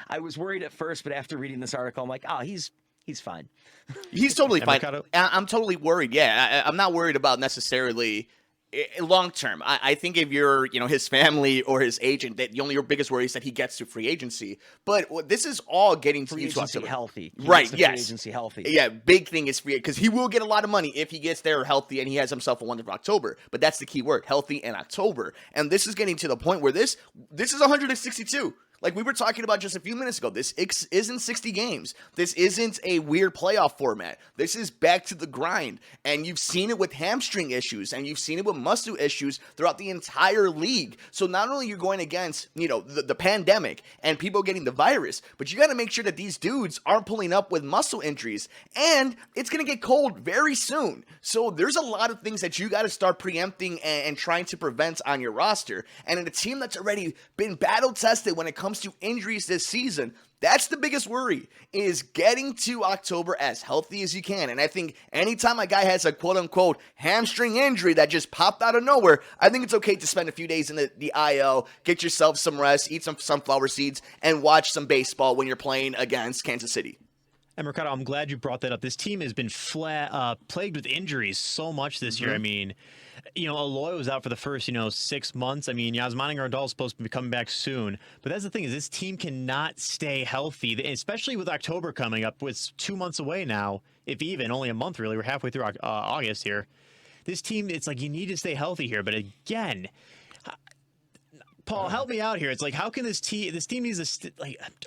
I was worried at first, but after reading this article, I'm like, oh, he's fine. He's totally fine. Mercado? I'm totally worried. Yeah, I'm not worried about necessarily long term. I think if you're, his family or his agent, that your biggest worry is that he gets to free agency. But this is all getting to Free agency healthy. Right, yes. Free agency healthy. Yeah, big thing is free, because he will get a lot of money if he gets there healthy and he has himself a wonderful October. But that's the key word, healthy and October. And this is getting to the point where this is 162. Like we were talking about just a few minutes ago, this isn't 60 games. This isn't a weird playoff format. This is back to the grind. And you've seen it with hamstring issues, and you've seen it with muscle issues throughout the entire league. So not only you're going against, the pandemic and people getting the virus, but you got to make sure that these dudes aren't pulling up with muscle injuries. And it's going to get cold very soon. So there's a lot of things that you got to start preempting and trying to prevent on your roster. And in a team that's already been battle tested when it comes to injuries this season, that's the biggest worry, is getting to October as healthy as you can. And I think anytime a guy has a quote-unquote hamstring injury that just popped out of nowhere, I think it's okay to spend a few days in the IL, get yourself some rest, eat some sunflower seeds, and watch some baseball when you're playing against Kansas City. And Mercado, I'm glad you brought that up. This team has been plagued with injuries so much this year. I mean, Aloy was out for the first, 6 months. I mean, Yasmani Grandal is supposed to be coming back soon. But that's the thing, is this team cannot stay healthy, especially with October coming up. It's 2 months away now, if even, only a month really. We're halfway through August here. This team, it's like you need to stay healthy here. But again, Paul, help me out here. It's like, how can this team needs to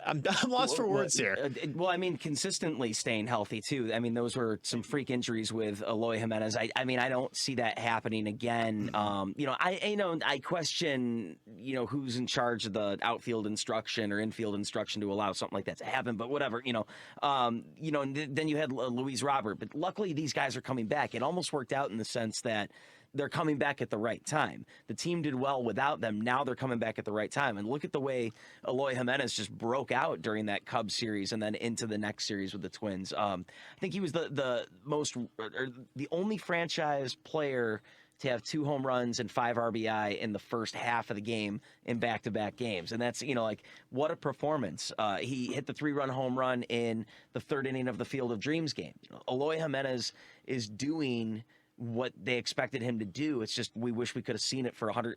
I'm lost for words here. Well, I mean, consistently staying healthy too. I mean, those were some freak injuries with Eloy Jimenez. I mean, I don't see that happening again. I question, who's in charge of the outfield instruction or infield instruction to allow something like that to happen. But whatever, and then you had Luis Robert. But luckily, these guys are coming back. It almost worked out in the sense that they're coming back at the right time. The team did well without them. Now they're coming back at the right time. And look at the way Eloy Jimenez just broke out during that Cubs series and then into the next series with the Twins. I think he was the only franchise player to have 2 home runs and 5 RBI in the first half of the game in back-to-back games. And that's, what a performance. He hit the 3-run home run in the 3rd inning of the Field of Dreams game. Eloy Jimenez is doing what they expected him to do. It's just we wish we could have seen it for 100.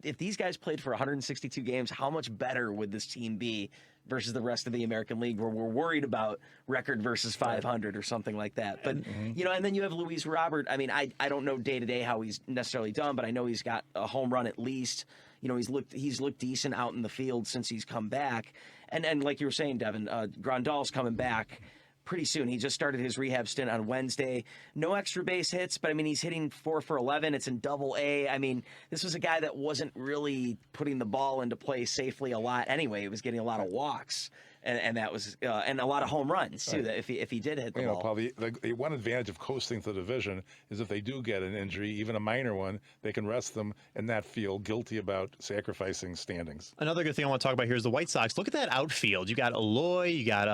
if these guys played for 162 games, how much better would this team be versus the rest of the American League, where we're worried about record versus 500 or something like that? But and then you have Luis Robert. I mean, I don't know day to day how he's necessarily done, but I know he's got a home run at least. He's looked decent out in the field since he's come back. And like you were saying, Devin, Grandal's coming back pretty soon. He just started his rehab stint on Wednesday. No extra base hits, but I mean, he's hitting 4 for 11. It's in Double-A. I mean, this was a guy that wasn't really putting the ball into play safely a lot anyway. He was getting a lot of walks. And that was and a lot of home runs too. That if he did hit the ball. Paul, the one advantage of coasting to the division is if they do get an injury, even a minor one, they can rest them and not feel guilty about sacrificing standings. Another good thing I want to talk about here is the White Sox. Look at that outfield. You got Eloy, you got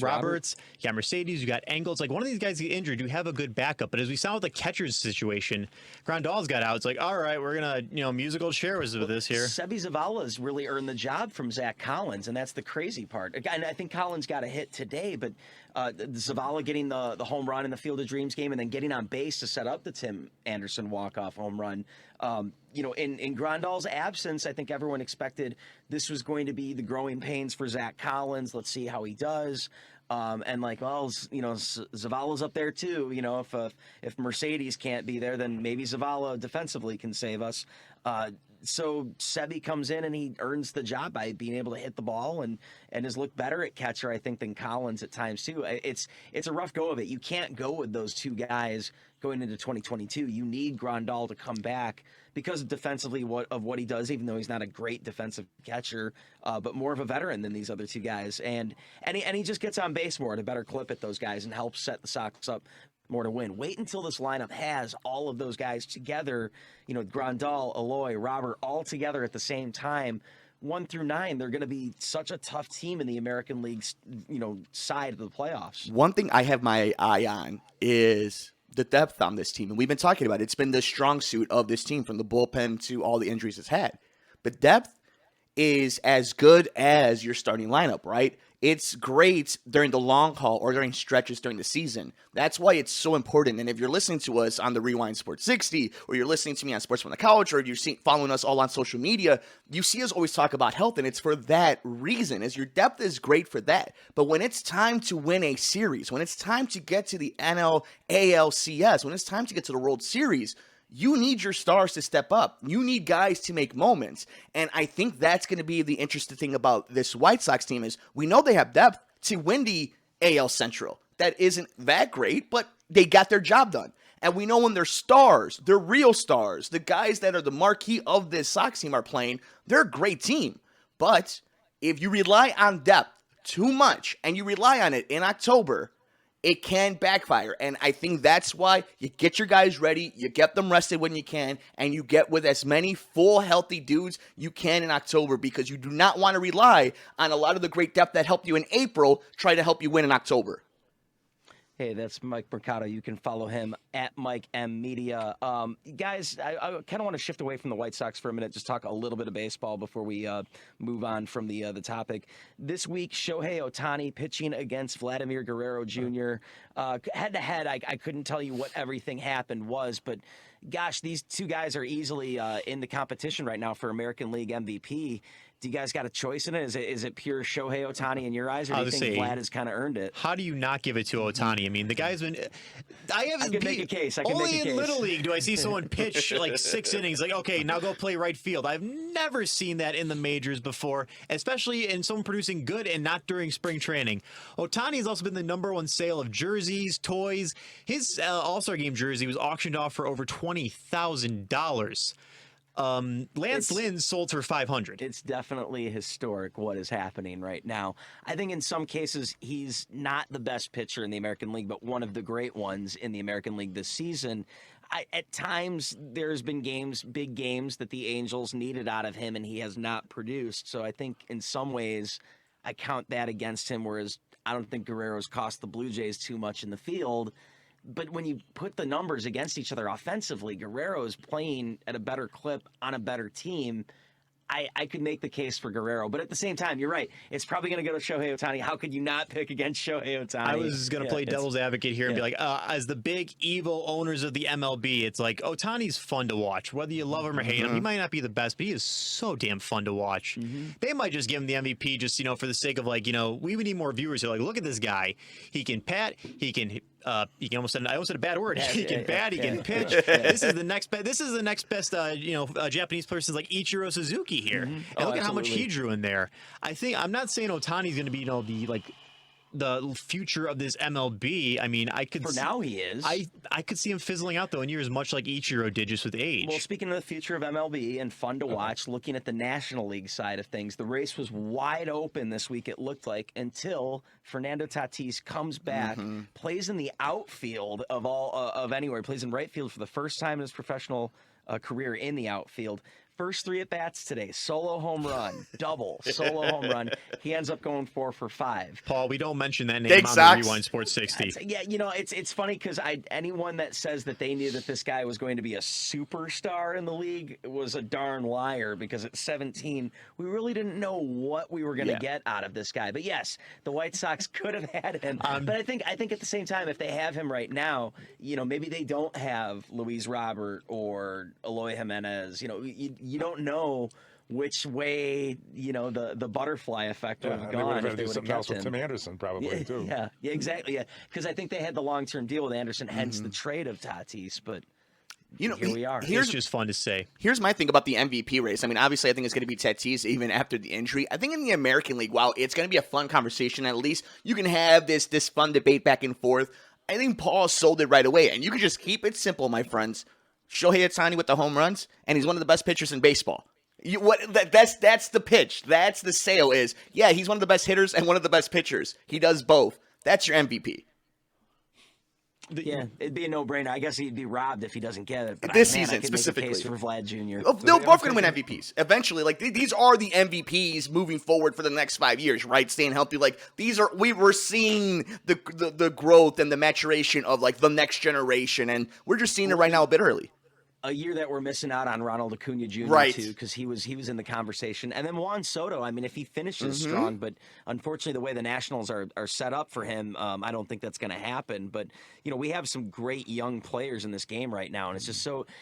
Roberts, you got Mercedes, you got Engels. Like, one of these guys get injured, you have a good backup. But as we saw with the catcher's situation, Grandal's got out. It's like, all right, we're gonna musical chairs with this here. Sebi Zavala's really earned the job from Zach Collins, and that's the crazy part. Again, I think Collins got a hit today, but Zavala getting the home run in the Field of Dreams game and then getting on base to set up the Tim Anderson walk-off home run. In Grandal's absence, I think everyone expected this was going to be the growing pains for Zach Collins. Let's see how he does. Zavala's up there too. If Mercedes can't be there, then maybe Zavala defensively can save us. So Sebi comes in and he earns the job by being able to hit the ball and has looked better at catcher, I think, than Collins at times too. It's a rough go of it. You can't go with those two guys going into 2022. You need Grandal to come back because defensively of what he does, even though he's not a great defensive catcher, but more of a veteran than these other two guys. And he just gets on base more at a better clip at those guys and helps set the Sox up more to win. Wait until this lineup has all of those guys together, Grandal, Eloy, Robert, all together at the same time. 1 through 9, they're going to be such a tough team in the American League's, side of the playoffs. One thing I have my eye on is the depth on this team. And we've been talking about it. It's been the strong suit of this team from the bullpen to all the injuries it's had. But depth is as good as your starting lineup, right? It's great during the long haul or during stretches during the season. That's why it's so important. And if you're listening to us on the Rewind Sports 60, or you're listening to me on Sports from the Couch, or you're following us all on social media, you see us always talk about health, and it's for that reason, as your depth is great for that. But when it's time to win a series, when it's time to get to the NL, ALCS, when it's time to get to the World Series, you need your stars to step up. You need guys to make moments. And I think that's going to be the interesting thing about this White Sox team is we know they have depth to win the AL Central. That isn't that great, but they got their job done. And we know when their stars, their real stars, the guys that are the marquee of this Sox team are playing, they're a great team. But if you rely on depth too much and you rely on it in October, it can backfire. And I think that's why you get your guys ready, you get them rested when you can, and you get with as many full, healthy dudes you can in October, because you do not want to rely on a lot of the great depth that helped you in April try to help you win in October. Hey, that's Mike Mercado. You can follow him at Mike M Media. Guys, I kind of want to shift away from the White Sox for a minute, just talk a little bit of baseball before we move on from the topic. This week, Shohei Ohtani pitching against Vladimir Guerrero Jr. Head-to-head, I couldn't tell you what everything happened was, but gosh, these two guys are easily in the competition right now for American League MVP. Do you guys got a choice in it? Is it pure Shohei Ohtani in your eyes, or do you think Vlad has kind of earned it? How do you not give it to Ohtani? I mean, the guy's been. I can make a case. Only in Little League do I see someone pitch like 6 innings. Like, okay, now go play right field. I've never seen that in the majors before, especially in someone producing good and not during spring training. Ohtani has also been the #1 sale of jerseys, toys. His All-Star Game jersey was auctioned off for over $20,000. Lance Lynn sold for $500. It's definitely historic what is happening right now. I think in some cases he's not the best pitcher in the American League, but one of the great ones in the American League this season. At times there's been big games that the Angels needed out of him and he has not produced. So I think in some ways I count that against him, whereas I don't think Guerrero's cost the Blue Jays too much in the field. But when you put the numbers against each other offensively, Guerrero's playing at a better clip on a better team. I could make the case for Guerrero, but at the same time, you're right. It's probably going to go to Shohei Ohtani. How could you not pick against Shohei Ohtani? I was going to play devil's advocate here and be like, as the big evil owners of the MLB, it's like Ohtani's fun to watch. Whether you love him or hate him, he might not be the best, but he is so damn fun to watch. They might just give him the MVP just, for the sake of like, we would need more viewers who are like, look at this guy. He can pat, he can almost said, I almost said a bad word. He can bat, he can pitch. This is the next best. This is the next best. Japanese person like Ichiro Suzuki here. And look at how much he drew in there. I'm not saying Ohtani's going to be the future of this MLB. I mean, now he is. I could see him fizzling out though in years, much like Ichiro did, just with age. Well, speaking of the future of MLB and fun to watch, looking at the National League side of things, the race was wide open this week. It looked like until Fernando Tatis comes back, plays in the outfield of anywhere. He plays in right field for the first time in his professional career in the outfield. First 3 at-bats today, solo home run, double, solo home run. He ends up going 4 for 5. Paul, we don't mention that name Big on Sox. the Rewind Sports 60. It's funny because anyone that says that they knew that this guy was going to be a superstar in the league was a darn liar, because at 17, we really didn't know what we were going to get out of this guy. But yes, the White Sox could have had him. But I think at the same time, if they have him right now, maybe they don't have Luis Robert or Eloy Jimenez. You don't know which way the butterfly effect would have gone if they would have kept him. Tim Anderson probably too. Yeah, exactly. Yeah, because I think they had the long-term deal with Anderson, hence the trade of Tatis. But here we are. It's just fun to say. Here's my thing about the MVP race. I mean, obviously, I think it's going to be Tatis even after the injury. I think in the American League, while it's going to be a fun conversation, at least you can have this fun debate back and forth. I think Paul sold it right away, and you can just keep it simple, my friends. Shohei Ohtani with the home runs, and he's one of the best pitchers in baseball. That's the pitch. That's the sale is, he's one of the best hitters and one of the best pitchers. He does both. That's your MVP. It'd be a no-brainer. I guess he'd be robbed if he doesn't get it. But this I season, could specifically. make a case for Vlad Jr. They're both going to win MVPs eventually. Like, these are the MVPs moving forward for the next 5 years, right? Staying healthy. Like, we're seeing the growth and the maturation of like the next generation, and we're just seeing it right now a bit early. A year that we're missing out on Ronald Acuna Jr. too, because he was in the conversation. And then Juan Soto, I mean, if he finishes strong, but unfortunately the way the Nationals are set up for him, I don't think that's going to happen. But, we have some great young players in this game right now, and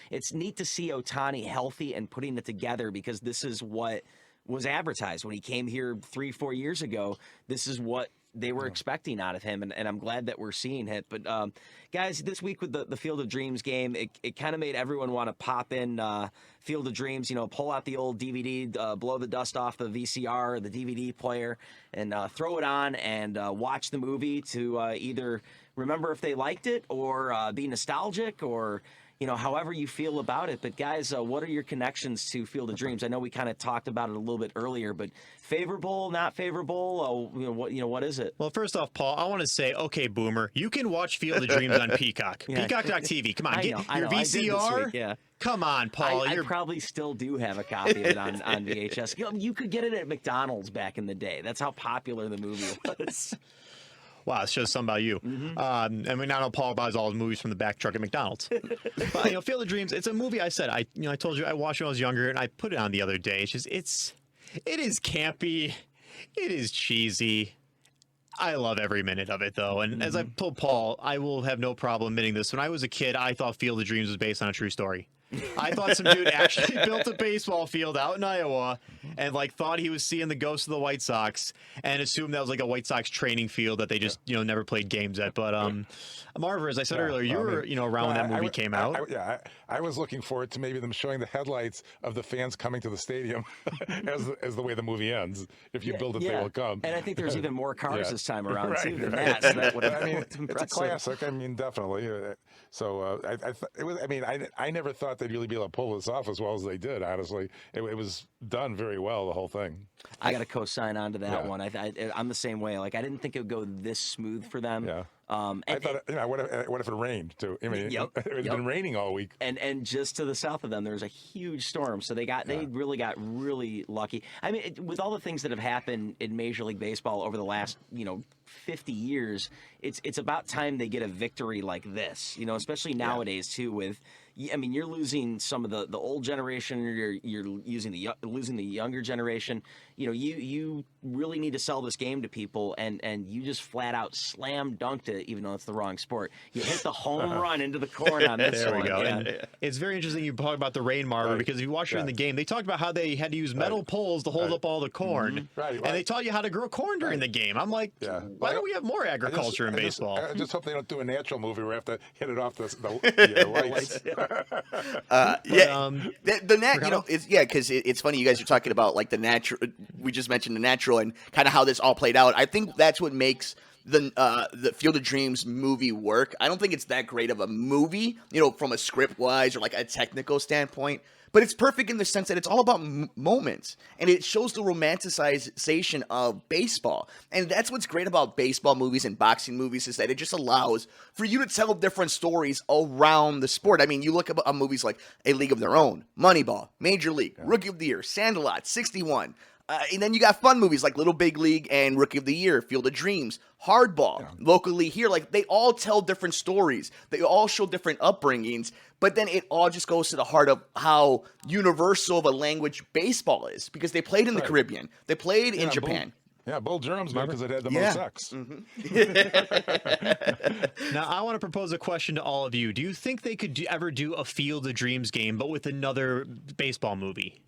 it's neat to see Ohtani healthy and putting it together, because this is what was advertised when he came here 3-4 years ago. This is what they were expecting out of him, and I'm glad that we're seeing it. But guys, this week with the Field of Dreams game, it kind of made everyone want to pop in Field of Dreams, pull out the old DVD, blow the dust off the VCR or the DVD player, and throw it on and watch the movie to either remember if they liked it or be nostalgic, or however you feel about it. But guys, what are your connections to Field of Dreams? I know we kind of talked about it a little bit earlier, but favorable, not favorable? What is it? Well, first off, Paul, I want to say, okay, Boomer, you can watch Field of Dreams on Peacock. Peacock.tv. Come on, get your VCR. Come on, Paul. I probably still do have a copy of it on VHS. You could get it at McDonald's back in the day. That's how popular the movie was. Wow, it shows something about you. And we now know Paul buys all his movies from the back truck at McDonald's. But Field of Dreams, it's a movie. I said I told you I watched when I was younger, and I put it on the other day. It is campy, it is cheesy. I love every minute of it, though. And as I've told Paul, I will have no problem admitting this. When I was a kid, I thought Field of Dreams was based on a true story. I thought some dude actually built a baseball field out in Iowa and thought he was seeing the ghosts of the White Sox and assumed that was like a White Sox training field that they just never played games at. But Marver, as I said earlier, you were around when that movie came out. I was looking forward to maybe them showing the headlights of the fans coming to the stadium as the way the movie ends. If you build it, they will come. And I think there's even more cars this time around too than that. So that would have it's a classic. I mean, definitely. So I never thought they'd really be able to pull this off as well as they did. Honestly, it was done very well, the whole thing. I got to co-sign onto that one. I'm the same way. Like, I didn't think it would go this smooth for them. Yeah. I thought, what if it rained too? I mean, it's been raining all week. And just to the south of them, there was a huge storm, so they really got really lucky. I mean, with all the things that have happened in Major League Baseball over the last 50 years, it's about time they get a victory like this. Especially nowadays too, with I mean, you're losing some of the old generation. You're losing the younger generation. You know, you really need to sell this game to people, and you just flat out slam dunked it, even though it's the wrong sport. You hit the home run into the corner on this There one. we go. Yeah. And it's very interesting you talk about the rain marver because if you watch during the game, they talked about how they had to use metal poles to hold up all the corn. Right. And they taught you how to grow corn during the game. I'm like, why don't we have more agriculture in baseball? I just hope they don't do a natural movie where we have to hit it off the lights. Because it's funny you guys are talking about like the natural. We just mentioned the natural and kind of how this all played out. I think that's what makes the Field of Dreams movie work. I don't think it's that great of a movie, from a script wise or like a technical standpoint. But it's perfect in the sense that it's all about moments, and it shows the romanticization of baseball. And that's what's great about baseball movies and boxing movies is that it just allows for you to tell different stories around the sport. I mean, you look at movies like A League of Their Own, Moneyball, Major League, Rookie of the Year, Sandlot, 61. And then you got fun movies like Little Big League and Rookie of the Year, Field of Dreams, Hardball, locally here. Like, they all tell different stories. They all show different upbringings. But then it all just goes to the heart of how universal of a language baseball is. Because they played in the Caribbean. They played in Japan. Bull Durham's good because it had the most sex. Now, I want to propose a question to all of you. Do you think they could ever do a Field of Dreams game, but with another baseball movie?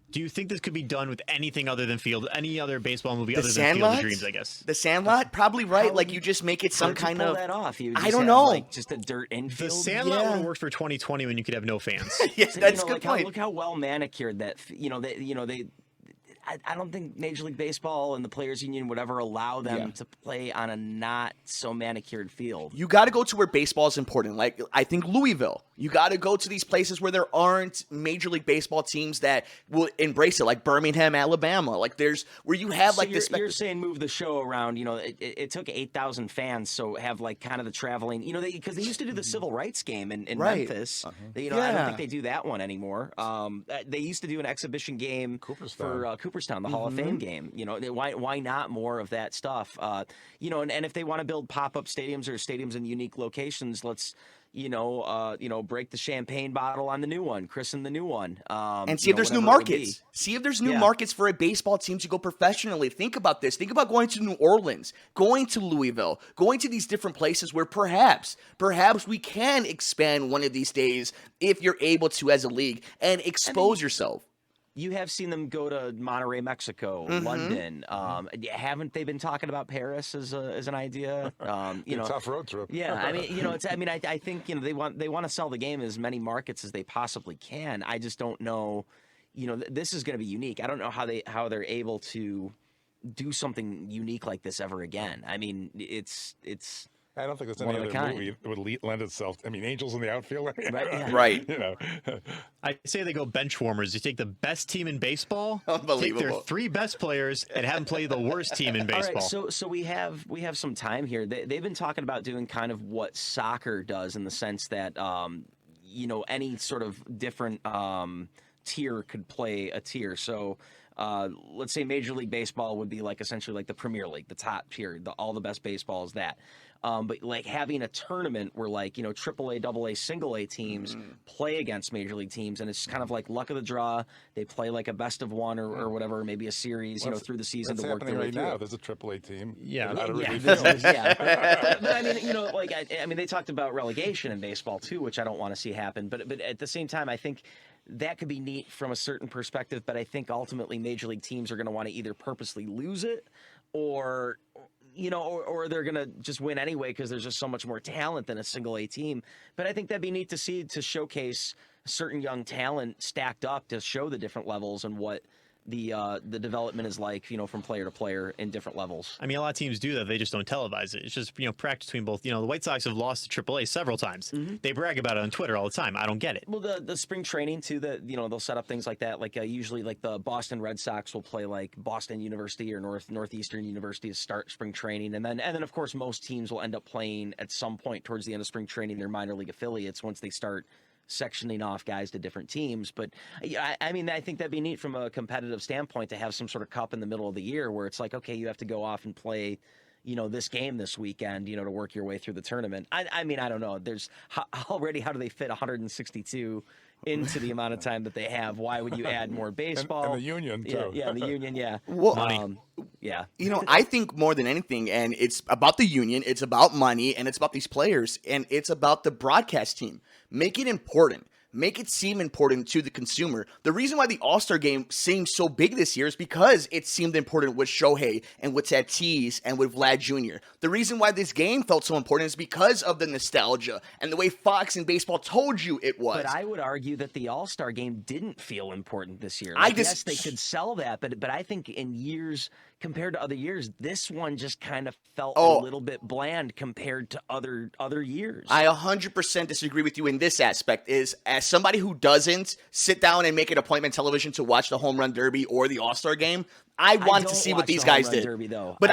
Do you think this could be done with anything other than any other baseball movie other than Field of Dreams, I guess? The Sandlot? Probably right. Like, you just make it some kind of... that off? I don't know. Like, just a dirt infield? The Sandlot would have worked for 2020 when you could have no fans. Yes, that's a good point. Look how well manicured that, I don't think Major League Baseball and the Players Union would ever allow them to play on a not so manicured field. You got to go to where baseball is important. Like, I think Louisville. You got to go to these places where there aren't Major League Baseball teams that will embrace it, like Birmingham, Alabama. Like, there's where you have so like this. You're saying move the show around. It took 8,000 fans, so have like kind of the traveling. Because they used to do the civil rights game in Memphis. I don't think they do that one anymore. They used to do an exhibition game for Cooperstown, the Hall of Fame game. Why not more of that stuff? And if they want to build pop-up stadiums or stadiums in unique locations, let's break the champagne bottle on the new one, christen the new one, and see if there's new markets. See if there's new markets for a baseball team to go professionally. Think about this. Think about going to New Orleans, going to Louisville, going to these different places where perhaps we can expand one of these days if you're able to as a league and expose yourself. You have seen them go to Monterrey, Mexico, London. Haven't they been talking about Paris as an idea? Tough road trip. Yeah, I mean, I think they want to sell the game in as many markets as they possibly can. I just don't know. This is going to be unique. I don't know how they're able to do something unique like this ever again. I mean, it's. I don't think there's any other movie that would lend itself. I mean, Angels in the outfield. Right. I say they go bench warmers. You take the best team in baseball, take their 3 best players, and have them play the worst team in baseball. All right, so we have some time here. They've been talking about doing kind of what soccer does in the sense that any sort of different tier could play a tier. So. Let's say Major League Baseball would be like essentially like the Premier League, the top tier, all the best baseball is that. But like having a tournament where like, AAA, AA, single A teams play against Major League teams, and it's kind of like luck of the draw. They play like a best of one or whatever, maybe a series, through the season to work their way through. Right now, there's a AAA team. Yeah. But I mean, they talked about relegation in baseball too, which I don't want to see happen. But at the same time, I think that could be neat from a certain perspective, but I think ultimately Major League teams are going to want to either purposely lose it or they're going to just win anyway because there's just so much more talent than a single A team. But I think that'd be neat to see, to showcase certain young talent stacked up to show the different levels and what the development is like, from player to player in different levels. I mean, a lot of teams do that. They just don't televise it. It's just, practice between both. The White Sox have lost to AAA several times. They brag about it on Twitter all the time. I don't get it. Well, the spring training too, that, they'll set up things like that. Like usually like the Boston Red Sox will play like Boston University or Northeastern University to start spring training. And then of course, most teams will end up playing at some point towards the end of spring training their minor league affiliates once they start sectioning off guys to different teams. But I mean, I think that'd be neat from a competitive standpoint to have some sort of cup in the middle of the year where it's like, okay, you have to go off and play, this game this weekend, to work your way through the tournament. I mean, I don't know. There's already, how do they fit 162 into the amount of time that they have? Why would you add more baseball? And the union, too. Yeah, the union, yeah. Well, yeah. I think more than anything, and it's about the union, it's about money, and it's about these players, and it's about the broadcast team. Make it important. Make it seem important to the consumer. The reason why the All-Star game seemed so big this year is because it seemed important with Shohei and with Tatis and with Vlad Jr. The reason why this game felt so important is because of the nostalgia and the way Fox and baseball told you it was. But I would argue that the All-Star game didn't feel important this year. Yes, they could sell that, but I think in years compared to other years, this one just kind of felt a little bit bland compared to other years. I 100% disagree with you in this aspect. Is as somebody who doesn't sit down and make an appointment television to watch the Home Run Derby or the All-Star game, I wanted to see what these guys did. Derby, though. But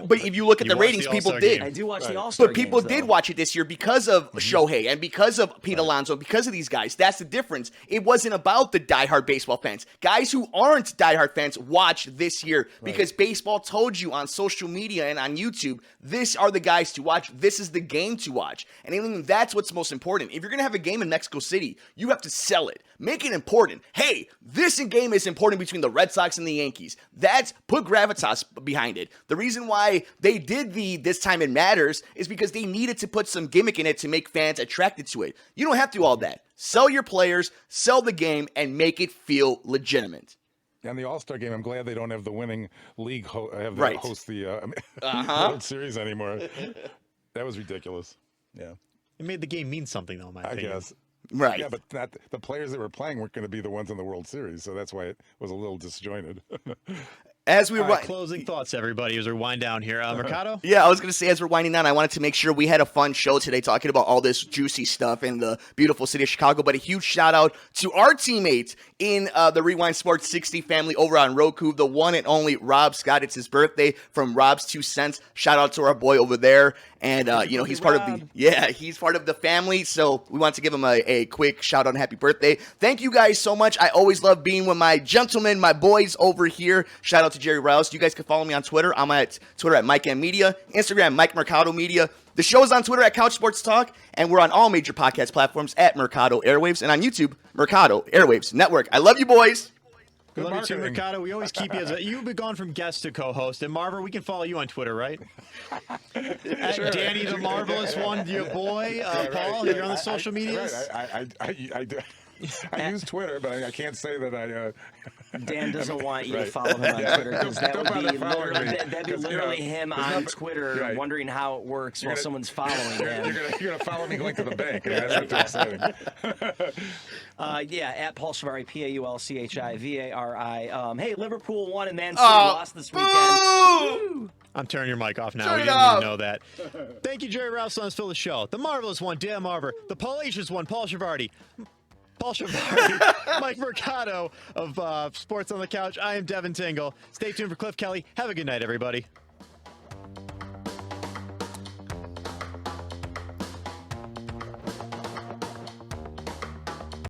but if you look at the ratings, people did. I do watch the All-Star But people did watch it this year because of Shohei and because of Pete Alonso, because of these guys. That's the difference. It wasn't about the diehard baseball fans. Guys who aren't diehard fans watched this year because baseball told you on social media and on YouTube, these are the guys to watch. This is the game to watch. And I think that's what's most important. If you're going to have a game in Mexico City, you have to sell it. Make it important. Hey, this game is important between the Red Sox and the Yankees. Put gravitas behind it. The reason why they did This Time It Matters is because they needed to put some gimmick in it to make fans attracted to it. You don't have to do all that. Sell your players, sell the game, and make it feel legitimate. And the All-Star game, I'm glad they don't have the winning league host the World Series anymore. That was ridiculous. Yeah. It made the game mean something, though, in my opinion. I guess. Right. Yeah, but the players that were playing weren't going to be the ones in the World Series, so that's why it was a little disjointed. As we closing thoughts, everybody, as we wind down here. Mercado? Yeah, I was going to say, as we're winding down, I wanted to make sure we had a fun show today talking about all this juicy stuff in the beautiful city of Chicago. But a huge shout out to our teammates in the Rewind Sports 60 family over on Roku, the one and only Rob Scott. It's his birthday from Rob's 2 cents. Shout out to our boy over there. And, he's part of the family. So we want to give him a quick shout out and happy birthday. Thank you guys so much. I always love being with my gentlemen, my boys over here. Shout out to Jerry Rouse. You guys can follow me on Twitter. I'm at Twitter at Mike M Media, Instagram Mike Mercado Media. The show is on Twitter at Couch Sports Talk, and we're on all major podcast platforms at Mercado Airwaves, and on YouTube, Mercado Airwaves Network. I love you, boys. Good love you too, Mercado. We always keep you you've been gone from guest to co-host. And Marver, we can follow you on Twitter, right? Sure. Danny the Marvelous One, your boy. Paul, you're on the social medias? Right. I do. I use Twitter, but I can't say that I... Dan doesn't want you to follow him on Twitter because that would be literally him on Twitter wondering how it works while someone's following him. You're going to follow me going to the bank. That's what's exciting. At Paul Shivari, PaulChivari. Hey, Liverpool won and Man City lost this weekend. I'm turning your mic off now. Turn We it didn't off. even know that. Thank you, Jerry Rouse. Let's fill the show. The Marvelous One, Dan Marver. The Palacious One, Paul Shivari. Mike Mercado of Sports on the Couch. I am Devin Tingle. Stay tuned for Cliff Kelly. Have a good night, everybody.